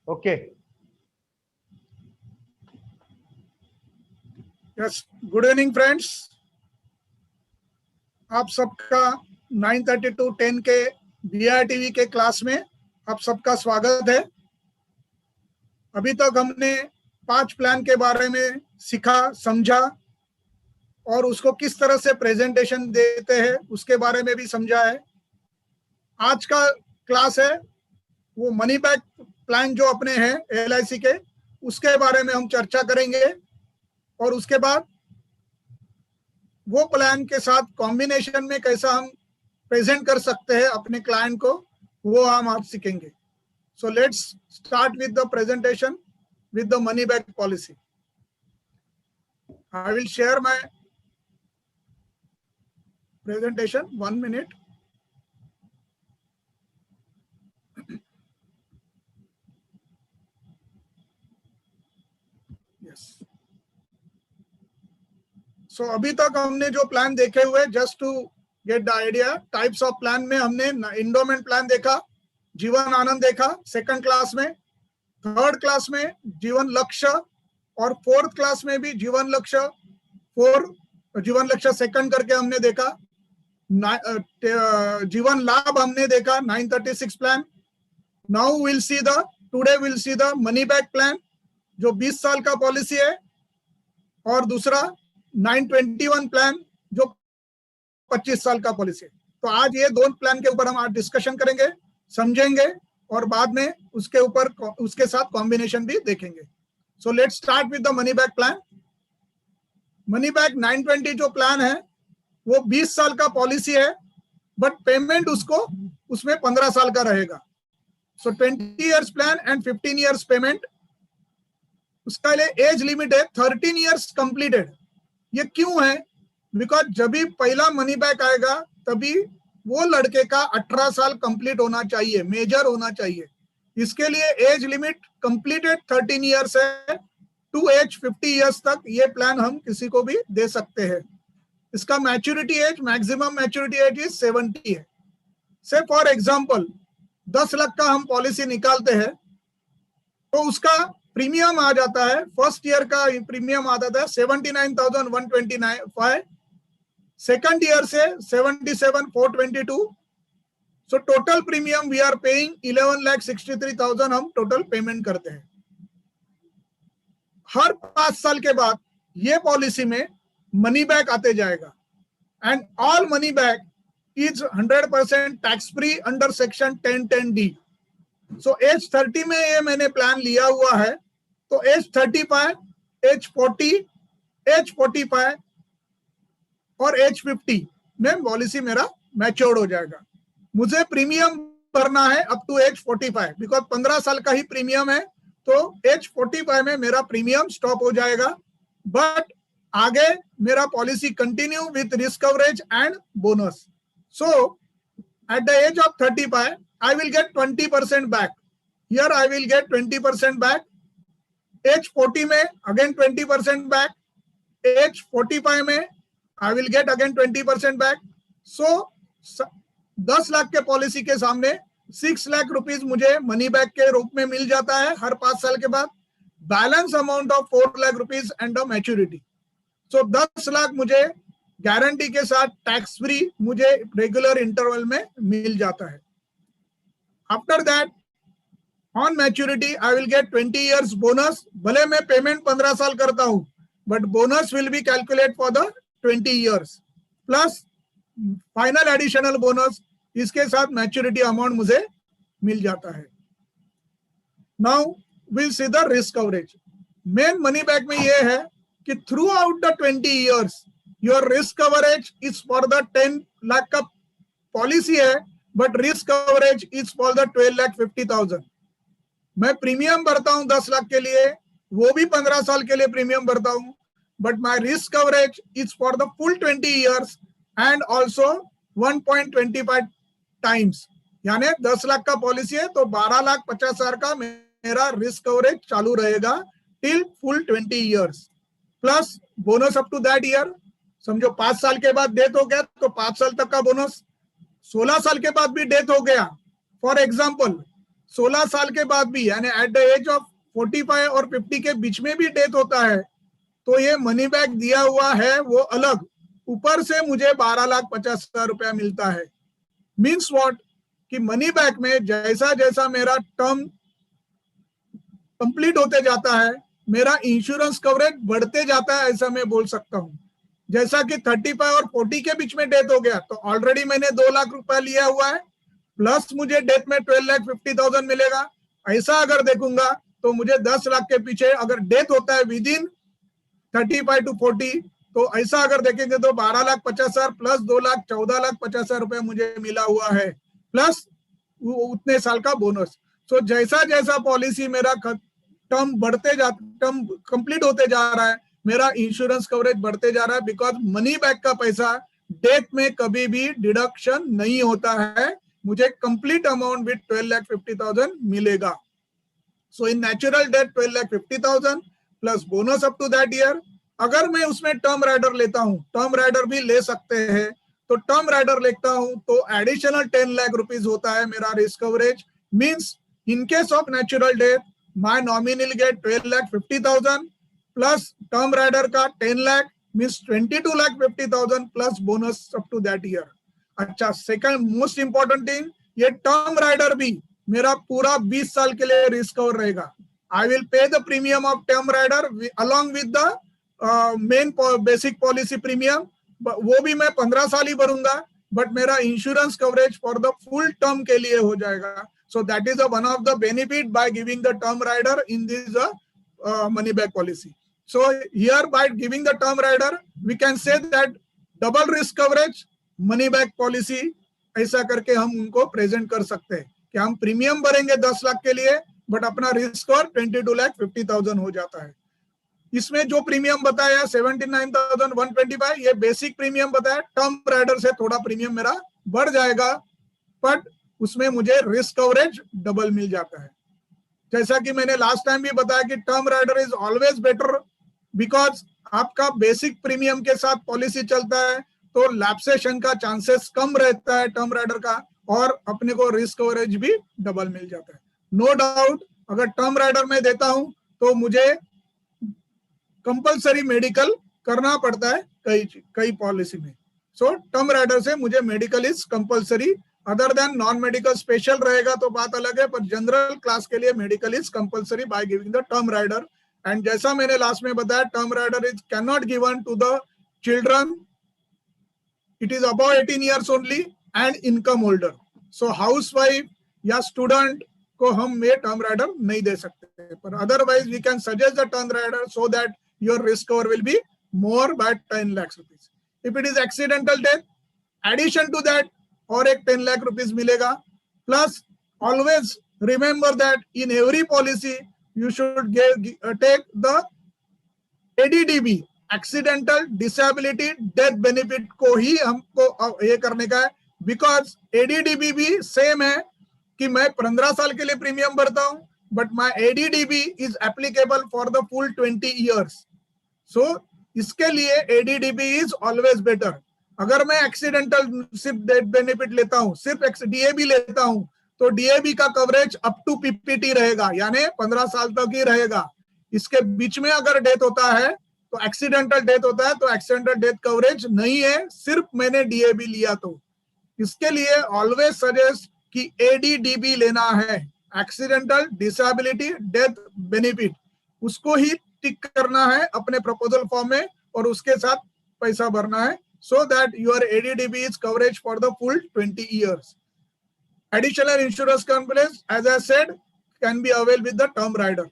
Okay. Yes, good evening friends. आप सबका 9:30 to 10 के BRTV के क्लास में आप सबका स्वागत है। अभी तक हमने 5 प्लान के बारे में सीखा, समझा और उसको किस तरह से प्रेजेंटेशन देते हैं उसके बारे में भी समझा है। आज का क्लास है वो मनी बैक प्लान जो अपने हैं LIC के, उसके बारे में हम चर्चा करेंगे और उसके बाद वो प्लान के साथ कॉम्बिनेशन में कैसा हम प्रेजेंट कर सकते हैं अपने क्लाइंट को, वो हम आज सीखेंगे। So let's start with the presentation with the money back policy. I will share my presentation, 1 minute। So अभी तक हमने जो प्लान देखे हुए, just to get the idea, types of plan में हमने इंडोमेंट प्लान देखा, जीवन आनंद देखा सेकंड क्लास में, थर्ड क्लास में जीवन लक्ष्य और फोर्थ क्लास में भी जीवन लक्ष्य जीवन लक्ष्य सेकंड करके हमने देखा। जीवन लाभ हमने देखा 936 plan. Now will see the today will see the money back plan जो 20 साल का पॉलिसी है, और दूसरा 921 प्लान जो 25 साल का पॉलिसी है। तो आज ये दोनों प्लान के ऊपर हम आज डिस्कशन करेंगे, समझेंगे और बाद में उसके ऊपर उसके साथ कॉम्बिनेशन भी देखेंगे। सो let's start with the money back plan. Money back 920 जो प्लान है वो 20 साल का पॉलिसी है, बट पेमेंट उसको उसमें 15 साल का रहेगा। सो 20 years plan and 15 years payment. उसका लिए एज लिमिट है 13 इयर्स कंप्लीटेड। ये क्यों है? बिकॉज जब भी पहला मनी बैक आएगा तभी वो लड़के का 18 साल कंप्लीट होना चाहिए, मेजर होना चाहिए। इसके लिए एज लिमिट कंप्लीटेड 13 इयर्स है, टू एज 50 इयर्स तक ये प्लान हम किसी को भी दे सकते हैं। इसका maturity age, maximum maturity age is 70 है। से फॉर एग्जांपल 10 लाख का हम पॉलिसी निकालते हैं तो उसका प्रीमियम आ जाता है, फर्स्ट ईयर का प्रीमियम आता था 79,125, सेकंड ईयर से 77,422। So total premium we are paying 11,63,000 हम टोटल पेमेंट करते हैं। हर 5 साल के बाद ये पॉलिसी में मनी बैक आते जाएगा and all money back is 100% tax free under section 1010D। So age 30 में ये मैंने प्लान लिया हुआ है, तो एज 35, एज 40, एज 45 और एज 50 में पॉलिसी मेरा मैच्योर्ड हो जाएगा। मुझे प्रीमियम भरना है अप टू एज 45, बिकॉज 15 साल का ही प्रीमियम है, तो एज 45 में मेरा प्रीमियम स्टॉप हो जाएगा। बट आगे मेरा policy continue with risk coverage and bonus. So at the age of 35 I will get 20% back. Here I will get 20% back. Age 40 में again 20% back. Age 45 में I will get again 20% back. So 10 lakh के policy के सामने 6 lakh rupees मुझे money back के रूप में मिल जाता है हर 5 साल के बाद। Balance amount of 4 lakh rupees and the maturity. So 10 lakh मुझे गारंटी के साथ टैक्स फ्री मुझे रेगुलर इंटरवल में मिल जाता है। After that, on maturity, I will get 20 years bonus. भले मैं पेमेंट 15 साल करता हूं, but bonus will be calculated for the 20 years. Plus final additional bonus, इसके साथ maturity amount मुझे मिल जाता है। Now we'll see the risk coverage. Main money back में ये है कि throughout the 20 years, your risk coverage is for the 10 lakh का पॉलिसी है, but risk coverage is for the 12,50,000। मैं प्रीमियम भरता हूं 10 लाख के लिए, वो भी 15 साल के लिए प्रीमियम भरता हूं, but my risk coverage is for the full 20 years and also 1.25 times. यानी 10 लाख का पॉलिसी है तो 12,50,000 का मेरा रिस्क कवरेज चालू रहेगा till full 20 years, plus bonus up to that year. समझो 5 साल के बाद डेथ हो गया तो 5 साल तक का बोनस, 16 साल के बाद भी डेथ हो गया फॉर एग्जाम्पल 16 साल के बाद भी, यानी एट द एज ऑफ 45 और 50 के बीच में भी डेथ होता है, तो ये मनी बैक दिया हुआ है वो अलग, ऊपर से मुझे 12,50,000 रुपया मिलता है। मीन्स व्हाट, कि मनी बैक में जैसा जैसा मेरा टर्म कंप्लीट होते जाता है, मेरा इंश्योरेंस कवरेज बढ़ते जाता है, ऐसा मैं बोल सकता हूं। जैसा कि 35 और 40 के बीच में डेथ हो गया, तो ऑलरेडी मैंने 2 लाख रुपया लिया हुआ है, प्लस मुझे डेथ में 12,50,000 मिलेगा। ऐसा अगर देखूंगा तो मुझे 10 लाख के पीछे अगर डेथ होता है विद इन 35 टू 40, तो ऐसा अगर देखेंगे तो 12,50,000 प्लस 2,14,50,000 रुपए मुझे मिला हुआ है, प्लस उतने साल का बोनस। सो जैसा जैसा पॉलिसी मेरा टर्म बढ़ते जा, टर्म कंप्लीट होते जा रहा है, मेरा इंश्योरेंस कवरेज बढ़ते जा रहा है, बिकॉज मनी बैक का पैसा डेथ में कभी भी डिडक्शन नहीं होता है, मुझे कंप्लीट अमाउंट विद 12,50,000 मिलेगा। So in natural death 12,50,000 plus bonus up to that year. अगर मैं उसमें टर्म राइडर लेता हूं, टर्म राइडर भी ले सकते हैं, तो टर्म राइडर लेता हूं तो एडिशनल 10 लाख रुपीज होता है मेरा risk coverage. Means in case of natural death my nominee get 12,50,000 plus term rider का 10 lakh, means 22,50,000 plus bonus up to that year. अच्छा, सेकंड मोस्ट इंपॉर्टेंट थिंग, ये टर्म राइडर भी मेरा पूरा 20 साल के लिए रिस्क कवर रहेगा। I will pay the premium of term rider along with the main basic policy premium, वो भी मैं 15 साल ही भरूंगा, बट मेरा insurance coverage for the full term के लिए हो जाएगा। So that is one of the benefit by giving the term rider in this money back policy. So here by giving the term rider we can say that double risk coverage money back policy, ऐसा करके हम उनको present कर सकते हैं कि हम premium भरेंगे 10 लाख के लिए, बट अपना रिस्क और 22,50,000 हो जाता है। इसमें जो प्रीमियम बताया 79,125, ये बेसिक प्रीमियम बताया, टर्म राइडर से थोड़ा प्रीमियम मेरा बढ़ जाएगा, बट उसमें मुझे रिस्क कवरेज डबल मिल जाता है। जैसा कि मैंने लास्ट टाइम भी बताया कि term rider is always better, because आपका बेसिक प्रीमियम के साथ पॉलिसी चलता है तो लैप्सेशन का चांसेस कम रहता है टर्म राइडर का, और अपने को रिस्क कवरेज भी डबल मिल जाता है। नो डाउट, अगर टर्म राइडर में देता हूं तो मुझे कंपलसरी मेडिकल करना पड़ता है कई पॉलिसी में। सो टर्म राइडर से मुझे medical is compulsory, other than non medical special रहेगा तो बात अलग है, पर जनरल क्लास के लिए medical is compulsory by giving the term rider. And जैसा मैंने लास्ट में बताया, term rider is can not given to the children, it is above 18 years only and income holder. So housewife या student को हम ये टर्म राइडर नहीं दे सकते, पर otherwise we can suggest the term rider so that your risk cover will be more by 10 lakhs rupees. If it is accidental death, addition to that और एक 10 lakh rupees मिलेगा। Plus always remember that in every policy you should take the ADDB, accidental disability death benefit को ही हमको ये करने का है, because ADDB भी सेम है कि मैं 15 साल के लिए प्रीमियम भरता हूं, but my ADDB is applicable for the full 20 years. So इसके लिए ADDB is always better. अगर मैं एक्सीडेंटल सिर्फ डेथ बेनिफिट लेता हूं, सिर्फ DAB लेता हूं, तो DAB का कवरेज अप टू PPT रहेगा, यानी 15 साल तक ही रहेगा। इसके बीच में अगर डेथ होता है तो एक्सीडेंटल डेथ होता है, तो एक्सीडेंटल डेथ कवरेज नहीं है, सिर्फ मैंने DAB लिया। तो इसके लिए ऑलवेज सजेस्ट कि ADDB लेना है, एक्सीडेंटल डिसेबिलिटी डेथ बेनिफिट, उसको ही टिक करना है अपने प्रपोजल फॉर्म में और उसके साथ पैसा भरना है, so that your ADDB is coverage for the full 20 years. Additional insurance companies, as I said, can be available with the term rider.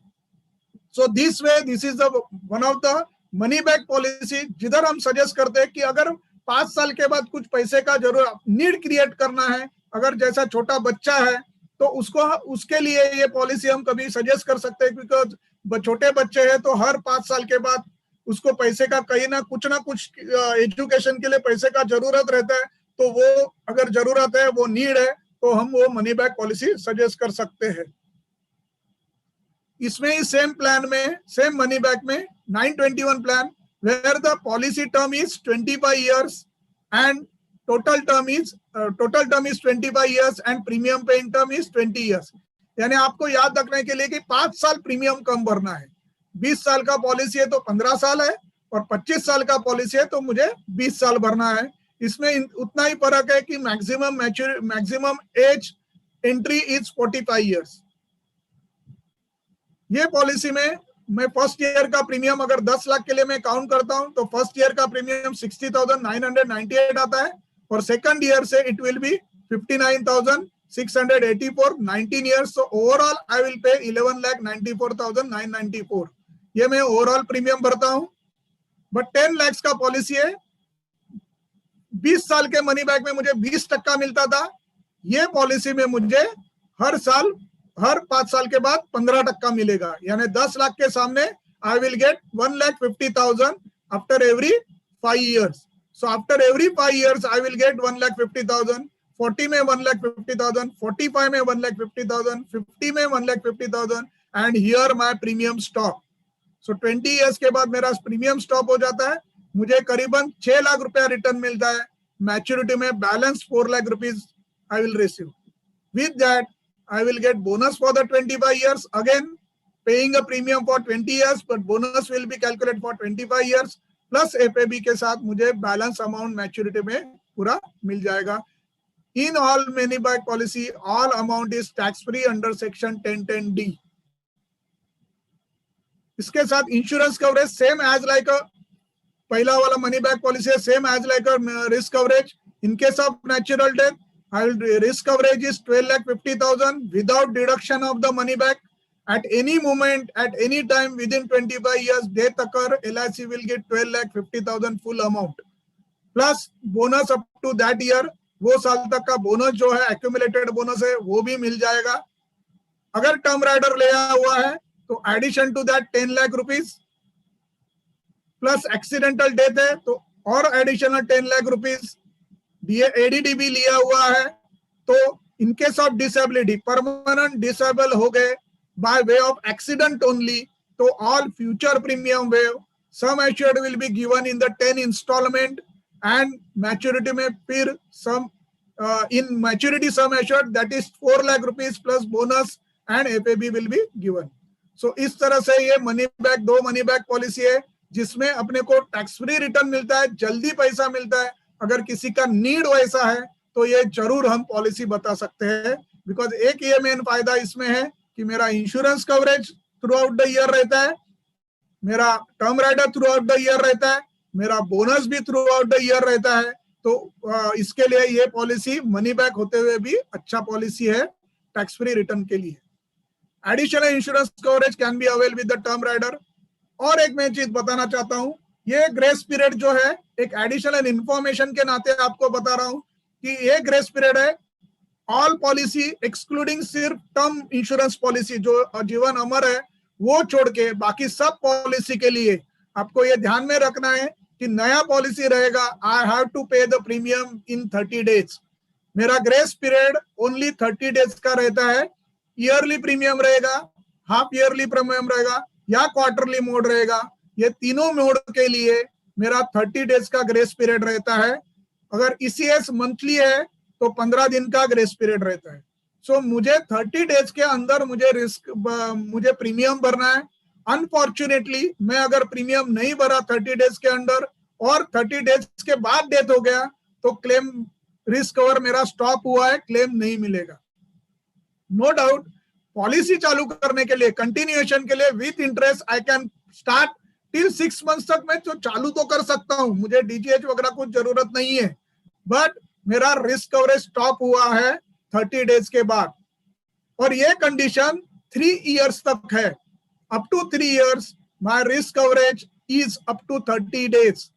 So this way, this is the one of the money back policy जिधर हम suggest करते हैं कि अगर 5 साल के बाद कुछ पैसे का जरूर नीड क्रिएट करना है, अगर जैसा छोटा बच्चा है तो उसको उसके लिए ये पॉलिसी हम कभी सजेस्ट कर सकते हैं, बिकॉज छोटे बच्चे हैं तो हर 5 साल के बाद उसको पैसे का कहीं ना कुछ एजुकेशन के लिए पैसे का जरूरत रहता है, तो वो अगर जरूरत है, वो नीड है, तो हम वो मनी बैक पॉलिसी सजेस्ट कर सकते हैं। इसमें ही सेम प्लान में, सेम मनी बैक में 921 plan, where the policy term is 25 years and total term is 25 years and premium paying term is 20 years. यानी आपको याद रखने के लिए कि 5 साल प्रीमियम कम भरना है। 20 साल का पॉलिसी है तो 15 साल है, और 25 साल का पॉलिसी है तो मुझे 20 साल भरना है। इसमें उतना ही फर्क है कि maximum age entry is 45 years. ये पॉलिसी में मैं फर्स्ट ईयर का प्रीमियम अगर 10 लाख के लिए मैं काउंट करता हूं तो फर्स्ट ईयर का प्रीमियम 60,998 आता है, और सेकंड ईयर से it will be 59,684, 19 years. So overall I will पे 11,94,994। ये मैं ओवरऑल प्रीमियम भरता हूं। बट 10 लाख का पॉलिसी है, 20 साल के मनी बैक में मुझे 20% मिलता था। ये पॉलिसी में मुझे हर साल, हर 5 साल के बाद 15% मिलेगा, यानी 10 लाख के सामने आई will get 1,50,000 after every 5 years. So after every 5 years I will get 1,50,000। 40 में 1,50,000, 45 में 1,50,000, 50 में 1,50,000, and here my premium stop. So 20 years के बाद मेरा प्रीमियम स्टॉप हो जाता है। मुझे करीबन 6 लाख रुपया रिटर्न मिलता है। मैच्योरिटी में balance 4 lakh rupees I will receive. With that I will get bonus for the 25 years, again paying a premium for 20 years, but bonus will be calculated for 25 years plus FAB के साथ मुझे balance amount maturity में पूरा मिल जाएगा। In all money back policy, all amount is tax free under section 1010D। इसके साथ insurance coverage same as like पहला वाला मनी बैक पॉलिसी है, same as like risk coverage. In case of natural death, risk coverage is 12,50,000 without deduction of the money back. At any moment, at any time within 25 years, death occur, LIC will get 12,50,000 full amount. Plus bonus up to that year, वो साल तक का bonus जो है accumulated bonus है वो भी मिल जाएगा। अगर टर्म राइडर लिया हुआ है तो addition to that 10 lakh rupees, plus accidental death है तो और एडिशनल 10 लाख रुपीज। एडीडीबी लिया हुआ है तो in case of disability, permanent disable हो गए by way of accident only, तो all future premium waive sum assured will be given in the 10 instalment, and maturity में फिर sum in maturity sum assured that is 4 lakh rupees plus bonus and FAB will be given. So इस तरह से ये money back, 2 money back policy है जिसमें अपने को टैक्स फ्री रिटर्न मिलता है, जल्दी पैसा मिलता है। अगर किसी का नीड वैसा है तो ये जरूर हम पॉलिसी बता सकते हैं, बिकॉज एक ये मेन फायदा इसमें है कि मेरा insurance coverage throughout the year रहता है, मेरा term rider throughout the year रहता है, मेरा बोनस भी थ्रू आउट द ईयर रहता है। तो इसके लिए ये पॉलिसी मनी बैक होते हुए भी अच्छा पॉलिसी है टैक्स फ्री रिटर्न के लिए। Additional insurance coverage can be avail with the term rider. और एक मैं चीज बताना चाहता हूं, ये ग्रेस पीरियड जो है एक एडिशनल इंफॉर्मेशन के नाते आपको बता रहा हूं कि ये ग्रेस पीरियड है ऑल पॉलिसी एक्सक्लूडिंग सिर्फ टर्म इंश्योरेंस पॉलिसी जो जीवन अमर है वो छोड़ के बाकी सब पॉलिसी के लिए आपको ये ध्यान में रखना है कि नया पॉलिसी रहेगा, आई हैव टू पे द प्रीमियम इन 30 डेज। मेरा ग्रेस पीरियड ओनली 30 डेज का रहता है। ईयरली प्रीमियम रहेगा, हाफ ईयरली प्रीमियम रहेगा या क्वार्टरली मोड रहेगा। ये तीनों मोड के लिए मेरा 30 डेज का ग्रेस पीरियड रहता है। अगर ईसीएस मंथली है तो 15 दिन का ग्रेस पीरियड रहता है। सो मुझे 30 डेज के अंदर मुझे प्रीमियम भरना है। अनफॉर्चुनेटली मैं अगर प्रीमियम नहीं भरा 30 डेज के अंदर और 30 डेज के बाद डेथ हो गया तो क्लेम रिस्क कवर मेरा स्टॉप हुआ है, क्लेम नहीं मिलेगा। नो डाउट पॉलिसी चालू करने के लिए, कंटिन्यूएशन के लिए with interest I can start till 6 months तक मैं तो चालू तो कर सकता हूं, मुझे डीजीएच वगैरह कुछ जरूरत नहीं है। बट मेरा रिस्क कवरेज स्टॉप हुआ है 30 डेज के बाद, और ये कंडीशन 3 इयर्स तक है। Up to 3 years my risk coverage is up to 30 days.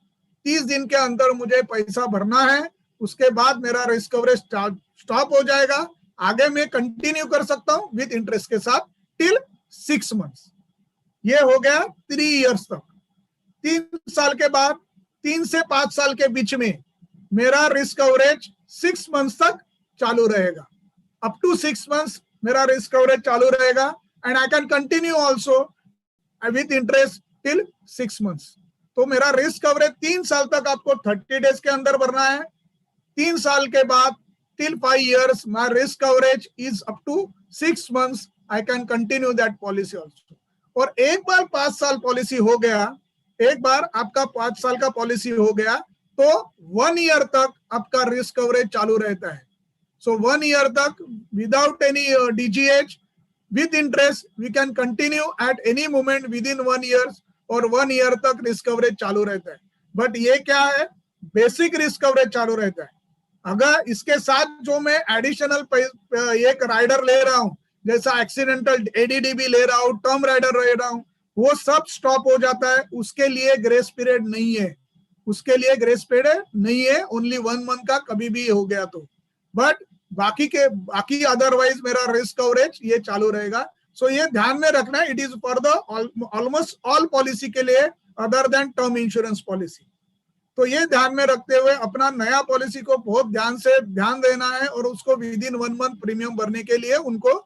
30 दिन के अंदर मुझे पैसा भरना है, उसके बाद मेरा रिस्क कवरेज स्टॉप हो जाएगा। आगे मैं कंटिन्यू कर सकता हूं विद इंटरेस्ट के साथ टिल 6 मंथ्स। ये हो गया 3 इयर्स तक। 3 साल के बाद 3 से 5 साल के बीच में मेरा रिस्क कवरेज 6 मंथ्स तक चालू रहेगा। अप टू 6 मंथ्स मेरा रिस्क कवरेज चालू रहेगा, and I can continue also with interest till 6 months. तो मेरा रिस्क कवरेज 3 साल तक आपको 30 डेज के अंदर भरना है। 3 साल के बाद till 5 years, my risk coverage is up to 6 months. I can continue that policy also. और एक बार 5 साल पॉलिसी हो गया, एक बार आपका 5 साल का पॉलिसी हो गया, तो 1 ईयर तक आपका रिस्क कवरेज चालू रहता है. So 1 year तक without any DGH with interest we can continue at any moment within 1 year, और 1 year तक रिस्क कवरेज चालू रहता है. बट ये क्या है, बेसिक रिस्क कवरेज चालू रहता है. अगर इसके साथ जो मैं एडिशनल एक राइडर ले रहा हूं, जैसा एक्सीडेंटल ADDB ले रहा हूं, टर्म राइडर ले रहा हूं, वो सब स्टॉप हो जाता है. उसके लिए ग्रेस पीरियड नहीं है, उसके लिए ग्रेस पीरियड नहीं है, ओनली 1 मंथ का कभी भी हो गया तो. बट बाकी अदरवाइज मेरा रिस्क कवरेज ये चालू रहेगा. सो ये ध्यान में रखना है, it is for the almost all policy के लिए other than term insurance policy. तो ये ध्यान में रखते हुए अपना नया पॉलिसी को बहुत ध्यान देना है, और उसको विद इन 1 मंथ प्रीमियम भरने के लिए उनको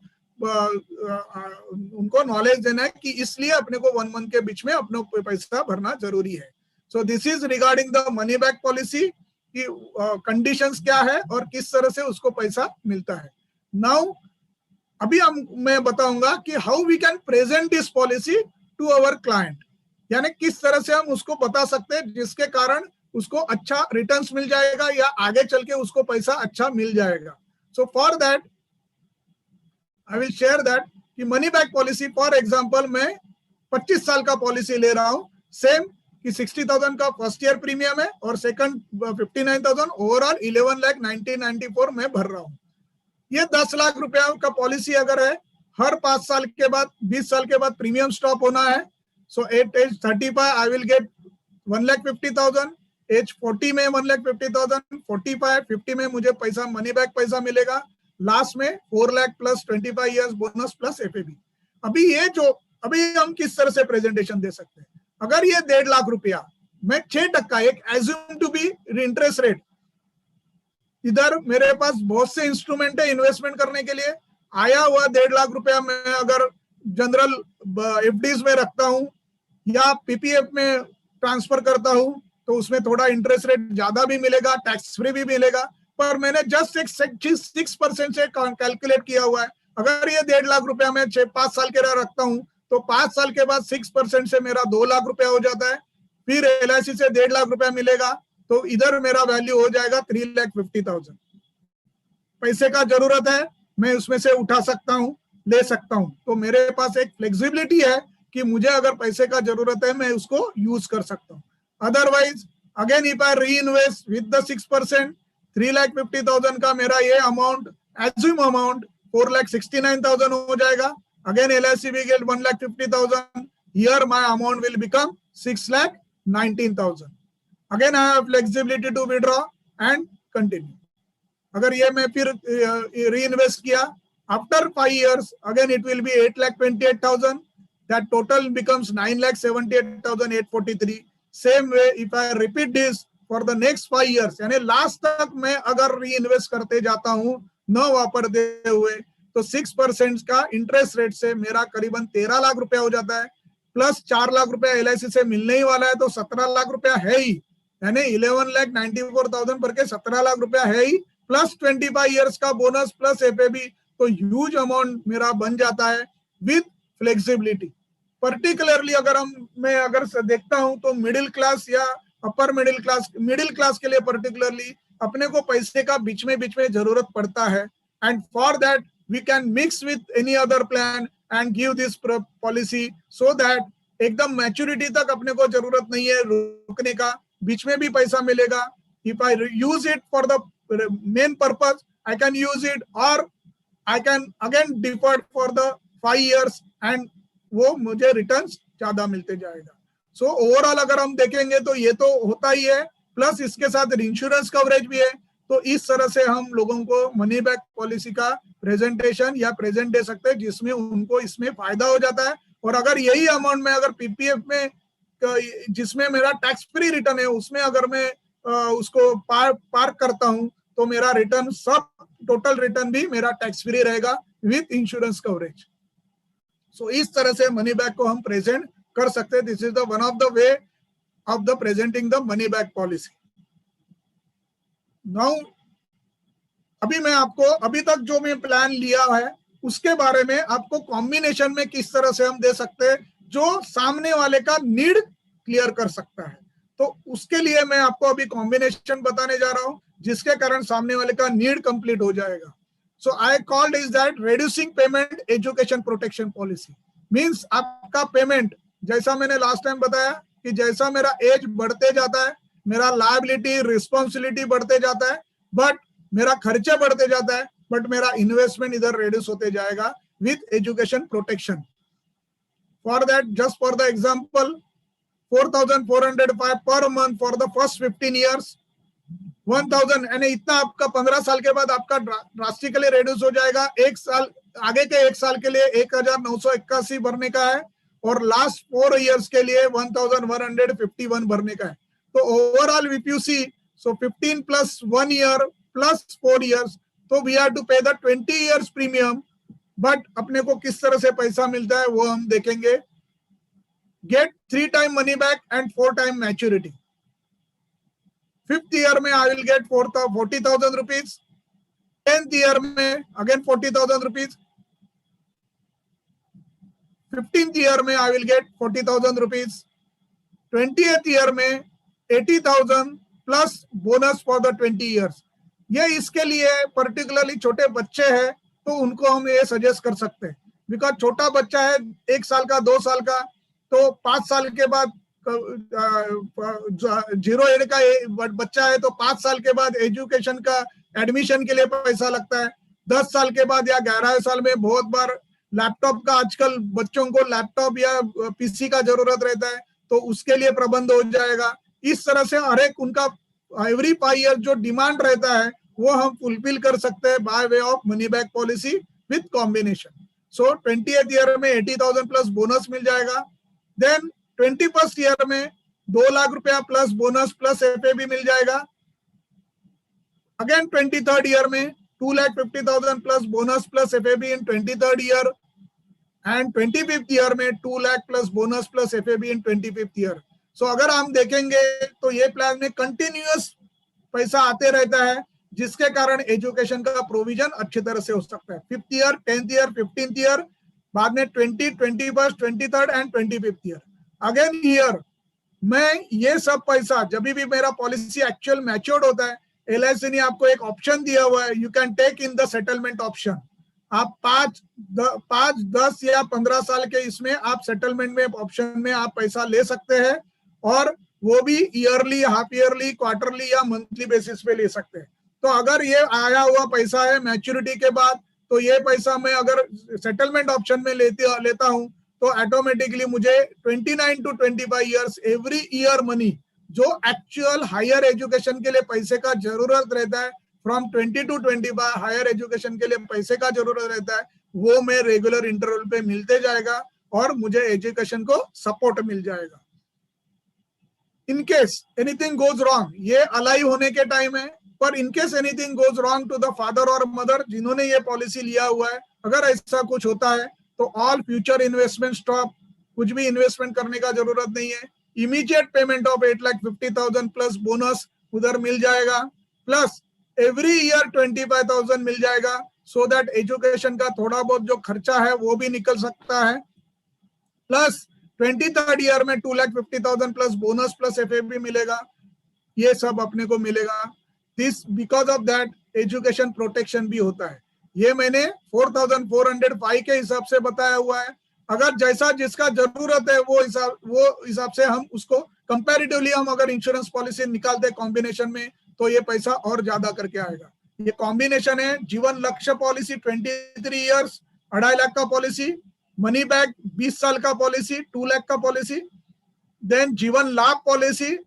नॉलेज देना है कि इसलिए अपने को 1 मंथ के बीच में अपने पैसा भरना जरूरी है. So this is regarding the money back policy कि कंडीशंस क्या है और किस तरह से उसको पैसा मिलता है. नाउ अभी मैं बताऊंगा कि how we can present this policy to our client, यानी किस तरह से हम उसको बता सकते हैं जिसके कारण उसको अच्छा रिटर्न्स मिल जाएगा या आगे चल के उसको पैसा अच्छा मिल जाएगा. So for that I will share that कि money back policy, for example मैं 25 साल का पॉलिसी ले रहा हूं, सेम कि 60,000 का फर्स्ट ईयर प्रीमियम है और सेकंड 59,000, ओवरऑल 11,1994 में भर रहा हूं. ये 10 लाख रुपया का पॉलिसी अगर है, हर 5 साल के बाद 20 साल के बाद प्रीमियम स्टॉप होना है. So at age 35 I will get 1,50,000, age 40 में 1,50,000, 45 50 में मुझे पैसा मनी बैक पैसा मिलेगा, लास्ट में 4 lakh plus 25 years bonus plus FAB. अभी हम किस तरह से प्रेजेंटेशन दे सकते हैं. अगर ये 1.5 लाख रुपया मैं 6% एक assume to be interest rate, इधर मेरे पास बहुत से इंस्ट्रूमेंट है इन्वेस्टमेंट करने के लिए, आया हुआ 1.5 लाख रुपया मैं अगर जनरल FDs में रखता हूं या PPF में ट्रांसफर करता हूं, तो उसमें थोड़ा इंटरेस्ट रेट ज्यादा भी मिलेगा, टैक्स फ्री भी मिलेगा, पर मैंने जस्ट एक 6% से कैलकुलेट किया हुआ है. अगर ये 1.5 लाख रुपया मैं 5 साल के लिए रखता हूं, तो 5 साल के बाद 6% से मेरा 2 लाख रुपया हो जाता है. फिर LIC से 1.5 लाख रुपया मिलेगा, तो इधर मेरा वैल्यू हो जाएगा 3,50,000. पैसे का जरूरत है, मैं उसमें से उठा सकता हूं, ले सकता हूं. तो मेरे पास एक फ्लेक्सिबिलिटी है कि मुझे अगर पैसे का जरूरत है मैं उसको यूज कर सकता हूं. अदरवाइज अगेन इफ आई री इन्वेस्ट विद द 6%, 3,50,000 का मेरा ये अमाउंट एज्यूम अमाउंट 4,69,000 हो जाएगा. Again LIC will get 1,50,000. Here my amount will become 6,19,000. Again I have flexibility to withdraw and continue. अगर ये मैं फिर reinvest किया, after 5 years again it will be 8,28,000. That total becomes 9,78,843. Same way if I repeat this for the next 5 years, यानी last तक मैं अगर reinvest करते जाता हूँ न वापरते हुए, तो 6% का इंटरेस्ट रेट से मेरा करीबन 13 लाख रुपया हो जाता है, प्लस 4 लाख रुपया LIC से मिलने ही वाला है, तो 17 लाख रुपया है ही, यानी 11,94,000 पर के 17 लाख रुपया है ही, प्लस 25 इयर्स का बोनस प्लस FAB, तो ह्यूज अमाउंट मेरा बन जाता है विद फ्लेक्सिबिलिटी. पर्टिकुलरली मैं अगर देखता हूं तो मिडिल क्लास या अपर मिडिल क्लास के लिए पर्टिकुलरली अपने को पैसे का बीच में जरूरत पड़ता है, and for that we can mix with any other plan and give this policy so that एकदम मैच्योरिटी तक अपने को जरूरत नहीं है रुकने का, बीच में भी पैसा मिलेगा. If I use it for the main purpose, I can use it, or I can again defer for the 5 years and वो मुझे रिटर्न्स ज्यादा मिलते जाएगा. सो ओवरऑल अगर हम देखेंगे तो ये तो होता ही है, प्लस इसके साथ इंश्योरेंस कवरेज भी है. तो इस तरह से हम लोगों को मनी बैक पॉलिसी का प्रेजेंटेशन या प्रेजेंट दे सकते हैं, जिसमें उनको इसमें फायदा हो जाता है. और अगर यही अमाउंट में अगर PPF में जिसमें मेरा टैक्स फ्री रिटर्न है, उसमें अगर मैं उसको पार्क करता हूं, तो मेरा रिटर्न सब टोटल रिटर्न भी मेरा टैक्स फ्री रहेगा विथ इंश्योरेंस कवरेज. सो इस तरह से मनी बैक को हम प्रेजेंट कर सकते हैं. This is the one of the way of the presenting the money back policy. Now अभी मैं आपको अभी तक जो मैं प्लान लिया है उसके बारे में आपको कॉम्बिनेशन में किस तरह से हम दे सकते हैं जो सामने वाले का नीड क्लियर कर सकता है। तो उसके लिए मैं आपको अभी कॉम्बिनेशन बताने जा रहा हूं जिसके कारण सामने वाले का नीड कंप्लीट हो जाएगा। So I called is that reducing payment education protection policy. Means आपका पेमेंट, जैसा मैंने लास्ट टाइम बताया कि जैसा मेरा एज बढ़ते जाता है मेरा लायबिलिटी रिस्पॉन्सिबिलिटी बढ़ते जाता है, बट मेरा खर्चा बढ़ते जाता है, बट मेरा इन्वेस्टमेंट इधर रिड्यूस होते जाएगा with education protection. For that, just for the example, 4,405 per month for the first 15 years, 1,000 यानी इतना आपका 15 साल के बाद आपका ड्रास्टिकली रिड्यूस हो जाएगा। एक साल आगे के एक साल के लिए 1,981 भरने का है और लास्ट 4 years के लिए 1,151 भरने का है। तो ओवरऑल वीपीयूसी, सो 15 plus 1 year plus 4 years, तो वी आर टू पे द 20 years प्रीमियम। बट अपने को किस तरह से पैसा मिलता है वो हम देखेंगे। Get 3 time money back and 4 time maturity. 5th year में I will get 40,000 rupees, 10th year में अगेन 40,000 रुपीज, 15th year में I will get 40,000 rupees, 20th year में 80,000 plus bonus for the 20 years। ये इसके लिए पर्टिकुलरली छोटे बच्चे हैं तो उनको हम ये सजेस्ट कर सकते हैं, बिकॉज छोटा बच्चा है 1 साल का 2 साल का, तो 5 साल के बाद 0 का बच्चा है तो 5 साल के बाद एजुकेशन का एडमिशन के लिए पैसा लगता है। 10 साल के बाद या 11 साल में बहुत बार लैपटॉप का, आजकल बच्चों को लैपटॉप या पीसी का जरूरत रहता है तो उसके लिए प्रबंध हो जाएगा। इस तरह से हर एक उनका एवरी 5 year जो डिमांड रहता है वो हम फुलफिल कर सकते हैं bye way of money back policy with combination. So 20th year में 80,000 प्लस बोनस मिल जाएगा। देन 21st year में 2 लाख रुपया प्लस बोनस प्लस एफएबी मिल जाएगा। अगेन 23rd year में 2,50,000 plus bonus plus FAB in 23rd year, and 25th year में 2 lakh plus bonus plus FAB in 25th year। So अगर हम देखेंगे तो ये प्लान में कंटिन्यूअस पैसा आते रहता है जिसके कारण एजुकेशन का प्रोविजन अच्छी तरह से हो सकता है। 5th year, 10th year, 15th year, बाद में 20, 21st, 23rd and 25th year। Again here मैं ये सब पैसा जब भी मेरा पॉलिसी एक्चुअल मैच्योर्ड होता है, एलआईसी ने आपको एक ऑप्शन दिया हुआ है, you can take in the settlement option. आप 5, 10 या 15 साल के इसमें आप सेटलमेंट में ऑप्शन में आप पैसा ले सकते हैं और वो भी ईयरली, हाफ ईयरली, क्वार्टरली या मंथली बेसिस पे ले सकते हैं। तो अगर ये आया हुआ पैसा है मैच्योरिटी के बाद, तो ये पैसा मैं अगर सेटलमेंट ऑप्शन में लेता हूं तो ऑटोमेटिकली मुझे 29 to 25 years every year money जो एक्चुअल हायर एजुकेशन के लिए पैसे का जरूरत रहता है, फ्रॉम 20 to 25 हायर एजुकेशन के लिए पैसे का जरूरत रहता है, वो मैं रेगुलर इंटरवल पे मिलते जाएगा और मुझे एजुकेशन को सपोर्ट मिल जाएगा। In case anything goes wrong, ये अलाइव होने के टाइम है, पर in case anything goes wrong to the father और मदर जिन्होंने ये पॉलिसी लिया हुआ है, अगर ऐसा कुछ होता है तो ऑल फ्यूचर इन्वेस्टमेंट स्टॉप, कुछ भी इन्वेस्टमेंट करने का जरूरत नहीं है। Immediate payment of 8,50,000 plus bonus उधर मिल जाएगा, प्लस एवरी ईयर 25,000 मिल जाएगा, सो दैट एजुकेशन का थोड़ा बहुत जो खर्चा है वो भी निकल सकता है। प्लस 23rd year में 2,50,000 प्लस बोनस प्लस एफएबी मिलेगा, ये सब अपने को मिलेगा। This because of that education protection भी होता है। ये मैंने 4,405 के हिसाब से बताया हुआ है। अगर जैसा जिसका जरूरत है वो हिसाब से हम उसको कंपैरेटिवली हम अगर इंश्योरेंस पॉलिसी निकालते हैं कॉम्बिनेशन में तो ये पैसा और ज्यादा करके आएगा। ये कॉम्बिनेशन है जीवन लक्ष्य पॉलिसी 23 years 2.5 लाख का पॉलिसी, मनी बैक 20 साल का पॉलिसी 2 लाख का पॉलिसी, देन जीवन लाभ पॉलिसी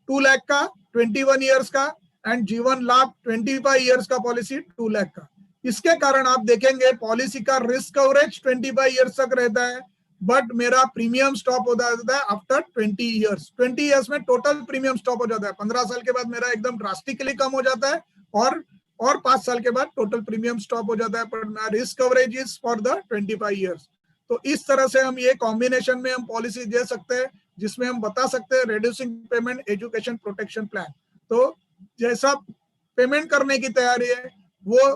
2 लाख का 21 years का, एंड जीवन लाभ 25 years का पॉलिसी 2 लाख का। इसके कारण आप देखेंगे पॉलिसी का रिस्क कवरेज 25 years तक रहता है, बट मेरा प्रीमियम स्टॉप हो जाता है आफ्टर 20 years। 20 years में टोटल प्रीमियम स्टॉप हो जाता है। 15 साल के बाद मेरा एकदम ड्रास्टिकली कम हो जाता है और 5 साल के बाद टोटल प्रीमियम स्टॉप हो जाता है, पर मेरा risk coverage is for the 25 years। तो इस तरह से हम ये कॉम्बिनेशन में हम पॉलिसी दे सकते हैं जिसमें हम बता सकते हैं reducing payment education protection plan. तो जैसा पेमेंट करने की तैयारी है वो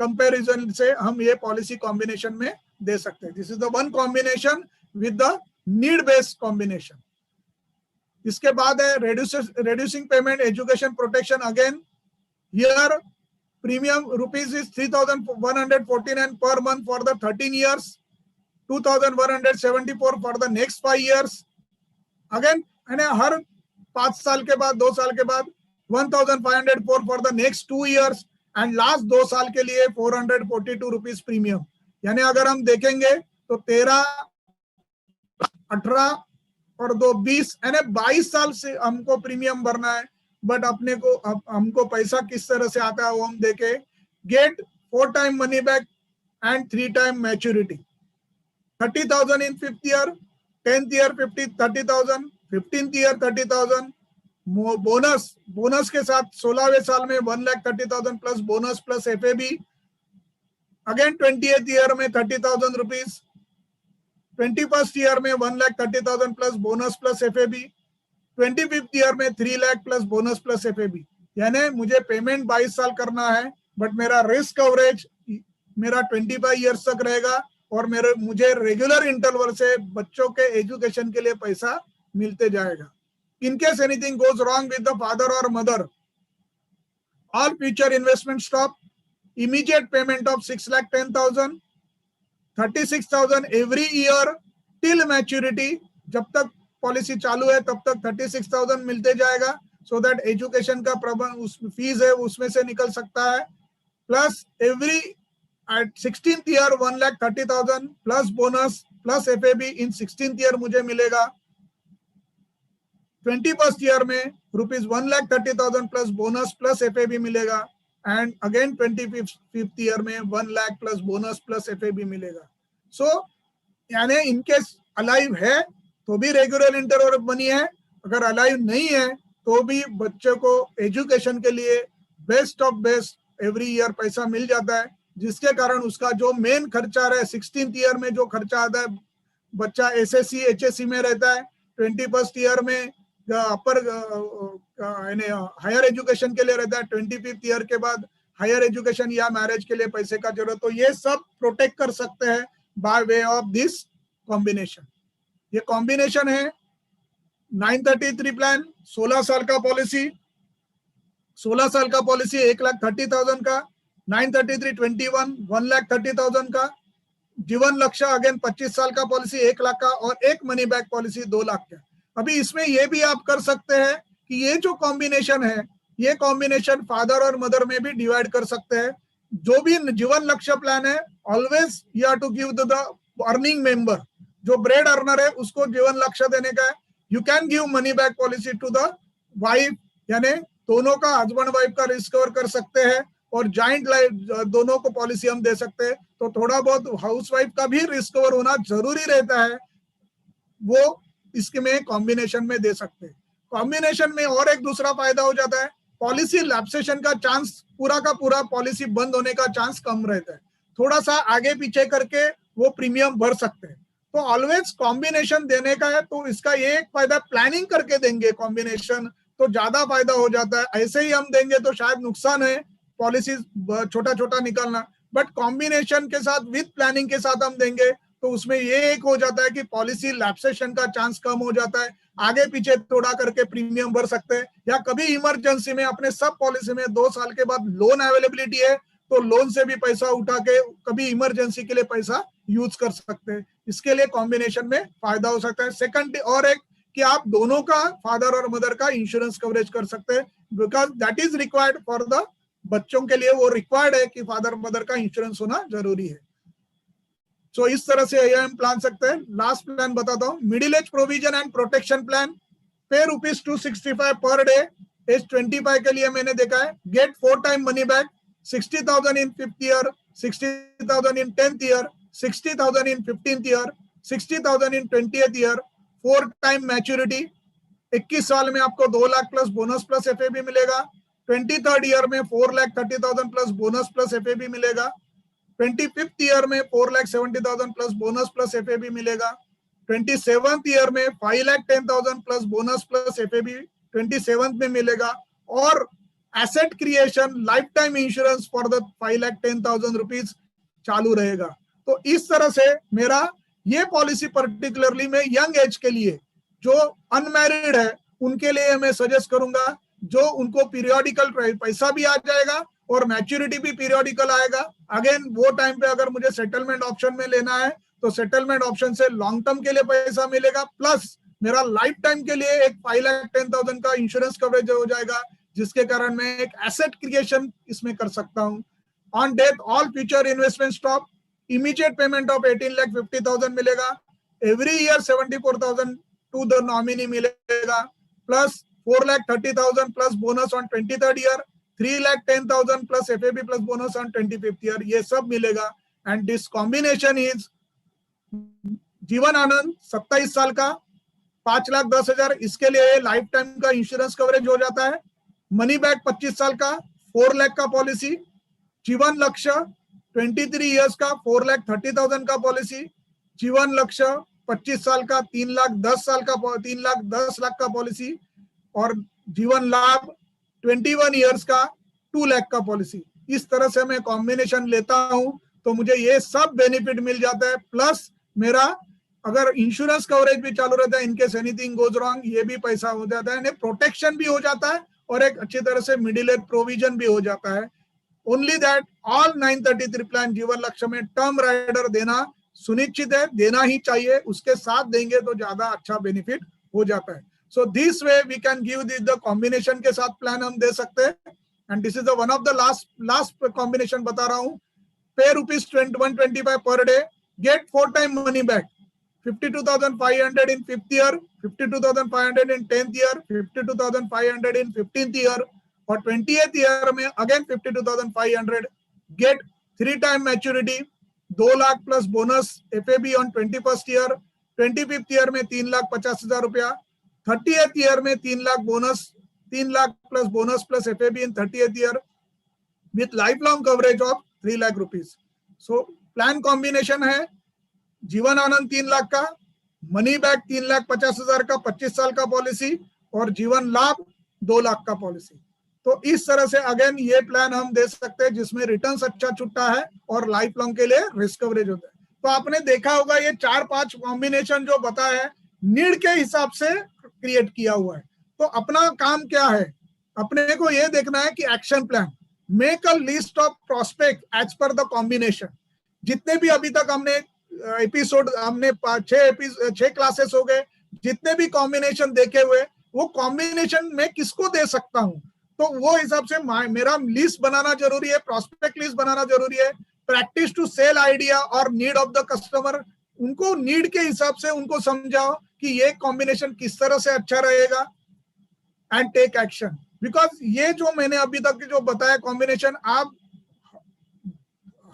कंपैरिजन से हम ये पॉलिसी कॉम्बिनेशन में दे सकते हैं. This is the one combination with the need based combination. इसके बाद है reducing payment education protection. Again here premium rupees is 3,149 per month for the 13 years, 2,174 for the next 5 years. Again हर 5 साल के बाद 2 साल के बाद 1,504 for the next 2 years and last 2 साल के लिए 442 rupees प्रीमियम. यानी अगर हम देखेंगे तो 13, 18 और 2, 20 यानी 22 साल से हमको प्रीमियम भरना है. बट अपने को हमको पैसा किस तरह से आता है वो हम देखे. Get 4 time money back and 3 time maturity. 30,000 in 5th year, 10th year 30,000, 15th year 30,000. Bonus के साथ 16वें साल में 1,30,000 plus bonus plus FAB. Again 28th year में 30,000 रुपीज. 21st ईयर में 1,30,000 plus bonus plus FAB. 25th year में 3 lakh plus bonus plus FAB. यानी मुझे पेमेंट 22 साल करना है बट मेरा रिस्क कवरेज मेरा 25 ईयर्स तक रहेगा और मुझे रेगुलर इंटरवल से बच्चों के एजुकेशन के लिए पैसा मिलते जाएगा. In case anything goes wrong with the father और mother, all future investment stop. Immediate payment of 6,10,000, 36,000 every year till maturity. जब तक पॉलिसी चालू है तब तक 36,000 मिलते जाएगा. सो दैट एजुकेशन का प्रबंध फीस है उसमें से निकल सकता है. Plus every at 16th year 1,30,000 plus bonus plus FAB in 16th year मुझे मिलेगा. 21st ईयर में rupees 1,30,000 plus bonus plus FAB मिलेगा. एंड अगेन 25th ईयर में 1 lakh plus bonus plus FAB मिलेगा. सो यानी इनकेस अलाइव है तो भी रेगुलर इंटरवल बनी है, अगर अलाइव नहीं है तो भी बच्चे को एजुकेशन के लिए best of best every year पैसा मिल जाता है. जिसके कारण उसका जो मेन खर्चा है 16th ईयर में जो खर्चा आता है, बच्चा SSC HSC में रहता है, 21st ईयर में अपर हायर एजुकेशन के लिए रहता है, 25th ईयर के बाद हायर एजुकेशन या मैरिज के लिए पैसे का जरूरत, तो ये सब प्रोटेक्ट कर सकते हैं bye way of this combination. ये कॉम्बिनेशन है 933 प्लान. 16 साल का पॉलिसी, 16 साल का पॉलिसी 1,30,000 का, 933 21 1,30,000 का. जीवन लक्ष्य अगेन 25 साल का पॉलिसी 1 लाख का और एक मनी बैक पॉलिसी 2 लाख का. अभी इसमें ये भी आप कर सकते हैं कि ये जो कॉम्बिनेशन है ये कॉम्बिनेशन फादर और मदर में भी डिवाइड कर सकते हैं. जो भी जीवन लक्ष्य प्लान है always you have to give the earning member, जो ब्रेड अर्नर है उसको जीवन लक्ष्य देने का है. You can give money back policy to the wife, यानी दोनों का हस्बैंड वाइफ का रिस्क कवर कर सकते हैं और जॉइंट लाइफ दोनों को पॉलिसी हम दे सकते हैं. तो थोड़ा बहुत हाउस वाइफ का भी रिस्क कवर होना जरूरी रहता है, वो इसमें कॉम्बिनेशन में दे सकते हैं. कॉम्बिनेशन में और एक दूसरा फायदा हो जाता है, पॉलिसी लैप्सेशन का चांस पूरा का पूरा पॉलिसी बंद होने का चांस कम रहता है. थोड़ा सा आगे पीछे करके वो प्रीमियम भर सकते हैं. तो ऑलवेज कॉम्बिनेशन देने का है, तो इसका ये एक फायदा, प्लानिंग करके देंगे कॉम्बिनेशन तो ज्यादा फायदा हो जाता है. ऐसे ही हम देंगे तो शायद नुकसान है पॉलिसी छोटा छोटा निकालना, बट कॉम्बिनेशन के साथ विद प्लानिंग के साथ हम देंगे तो उसमें ये एक हो जाता है कि पॉलिसी लैप्सेशन का चांस कम हो जाता है. आगे पीछे थोड़ा करके प्रीमियम भर सकते हैं, या कभी इमरजेंसी में अपने सब पॉलिसी में 2 साल के बाद लोन अवेलेबिलिटी है तो लोन से भी पैसा उठा के कभी इमरजेंसी के लिए पैसा यूज कर सकते हैं. इसके लिए कॉम्बिनेशन में फायदा हो सकता है. सेकंड और एक कि आप दोनों का, फादर और मदर का इंश्योरेंस कवरेज कर सकते हैं, because that is required for the बच्चों के लिए. वो रिक्वायर्ड है कि फादर मदर का इंश्योरेंस होना जरूरी है. सो इस तरह से AIM प्लान सकते हैं. लास्ट प्लान बताता हूँ, middle age provision and protection plan. Pay rupees 265 per day. As 25 के लिए मैंने देखा है. गेट 4 टाइम मनी बैक, 60,000 इन 5th ईयर, 60,000 इन 10th ईयर, 60,000 इन 15th ईयर, 60,000 इन 20th ईयर, 4 टाइम मैच्योरिटी. 21 साल में आपको 2 lakh plus bonus plus FAB मिलेगा. 23rd ईयर में 4,30,000 प्लस बोनस प्लस FAB मिलेगा. 25th ईयर में 4,70,000 प्लस बोनस प्लस FAB मिलेगा. 27th ईयर में 5,10,000 plus bonus plus FAB 27th में मिलेगा. और asset creation life time insurance for the 5,10,000 rupees चालू रहेगा। तो इस तरह से मेरा ये पॉलिसी पर्टिकुलरली मैं यंग एज के लिए जो अनमैरिड है उनके लिए मैं सजेस्ट करूंगा, जो उनको पीरियोडिकल पैसा भी आ जाएगा और मैच्योरिटी भी पीरियोडिकल आएगा। अगेन वो टाइम पे अगर मुझे सेटलमेंट ऑप्शन में लेना है तो सेटलमेंट ऑप्शन से लॉन्ग टर्म के लिए पैसा मिलेगा, प्लस मेरा लाइफ टाइम के लिए एक 5,10,000 का इंश्योरेंस कवरेज हो जाएगा, जिसके कारण मैं एक एसेट क्रिएशन इसमें कर सकता हूँ। On death all future investment stop, immediate payment of 18,50,000 मिलेगा, every year 74,000 to the nominee मिलेगा, plus 4,30,000 plus bonus on 23rd year, 3,10,000 plus FAB plus bonus on 25th year, ये सब मिलेगा। And this combination is Jeevan Anand 27 साल का 5,10,000, इसके लिए life time का इंश्योरेंस कवरेज हो जाता है। मनी बैक 25 साल का 4 लाख का पॉलिसी, जीवन लक्ष्य 23 इयर्स का 4,30,000 का पॉलिसी, जीवन लक्ष्य 25 साल का 3,10 लाख का पॉलिसी, और जीवन लाभ 21 इयर्स का 2 लाख का पॉलिसी। इस तरह से मैं कॉम्बिनेशन लेता हूं तो मुझे ये सब बेनिफिट मिल जाता है, प्लस मेरा अगर इंश्योरेंस कवरेज भी चालू रहता है, इनकेस एनीथिंग गोज रॉन्ग, ये भी पैसा हो जाता है, प्रोटेक्शन भी हो जाता है और एक अच्छी तरह से मिडिल एज प्रोविजन भी हो जाता है। ओनली दैट ऑल 933 प्लान जीवन लक्ष्य में टर्म राइडर देना सुनिश्चित है, देना ही चाहिए, उसके साथ देंगे तो ज्यादा अच्छा बेनिफिट हो जाता है। So this way we can give the combination के साथ प्लान हम दे सकते हैं। And this is the one of the last combination बता रहा हूँ। पे ₹125 per day, get 4 time money back, 52,500 in 5th year, 52,500 in 10th year, 52,500 in 15th year, और 20th year में again 52,500, get 3 time maturity, 2 lakh plus bonus FAB on 21st year, 25th year में 3,50,000 रुपया, 30th year में 3 lakh bonus, 3 lakh plus bonus plus FAB in 30th year with life long coverage of 3 lakh rupees. So plan combination है जीवन आनंद 3 लाख का, money back 3,50,000 का 25 साल का policy, और जीवन लाभ 2 लाख का पॉलिसी। तो इस तरह से अगेन ये प्लान हम दे सकते हैं जिसमें रिटर्न्स अच्छा छुट्टा है और लाइफ लॉन्ग के लिए रिस्क कवरेज होता है। तो आपने देखा होगा ये 4-5 कॉम्बिनेशन जो बताया है नीड के हिसाब से क्रिएट किया हुआ है। तो अपना काम क्या है, अपने को ये देखना है कि action plan, make a list of prospect as per the combination. जितने भी अभी तक हमने एपिसोड, हमने 6 क्लासेस हो गए, जितने भी कॉम्बिनेशन देखे हुए, वो कॉम्बिनेशन में किसको दे सकता हूं, तो वो हिसाब से मेरा लिस्ट बनाना जरूरी है, प्रोस्पेक्ट लिस्ट बनाना जरूरी है। प्रैक्टिस टू सेल आइडिया और नीड ऑफ द कस्टमर, उनको नीड के हिसाब से उनको समझाओ कि ये कॉम्बिनेशन किस तरह से अच्छा रहेगा, एंड टेक एक्शन। बिकॉज ये जो मैंने अभी तक जो बताया कॉम्बिनेशन, आप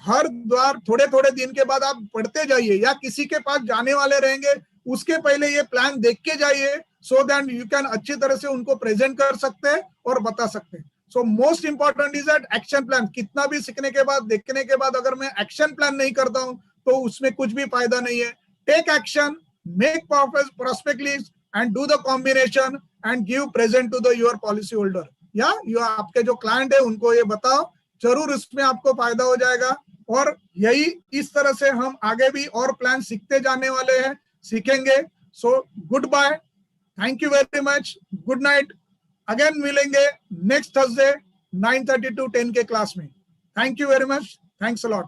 हर बार थोड़े थोड़े दिन के बाद आप पढ़ते जाइए, या किसी के पास जाने वाले रहेंगे उसके पहले ये प्लान देख के जाइए, सो दैट यू कैन अच्छी तरह से उनको प्रेजेंट कर सकते हैं और बता सकते हैं। So most important is that action plan. कितना भी सीखने के बाद, देखने के बाद अगर मैं एक्शन प्लान नहीं करता हूं तो उसमें कुछ भी फायदा नहीं है। Take action, make prospect list and do the combination and give present to the your policy holder, या आपके जो क्लाइंट है उनको ये बताओ, जरूर इसमें आपको फायदा हो जाएगा। और यही इस तरह से हम आगे भी और प्लान सीखते जाने वाले हैं, सीखेंगे। So good bye, thank you very much, good night. Again मिलेंगे नेक्स्ट थर्सडे 9:30 to 10 के क्लास में। Thank you very much, thanks a lot.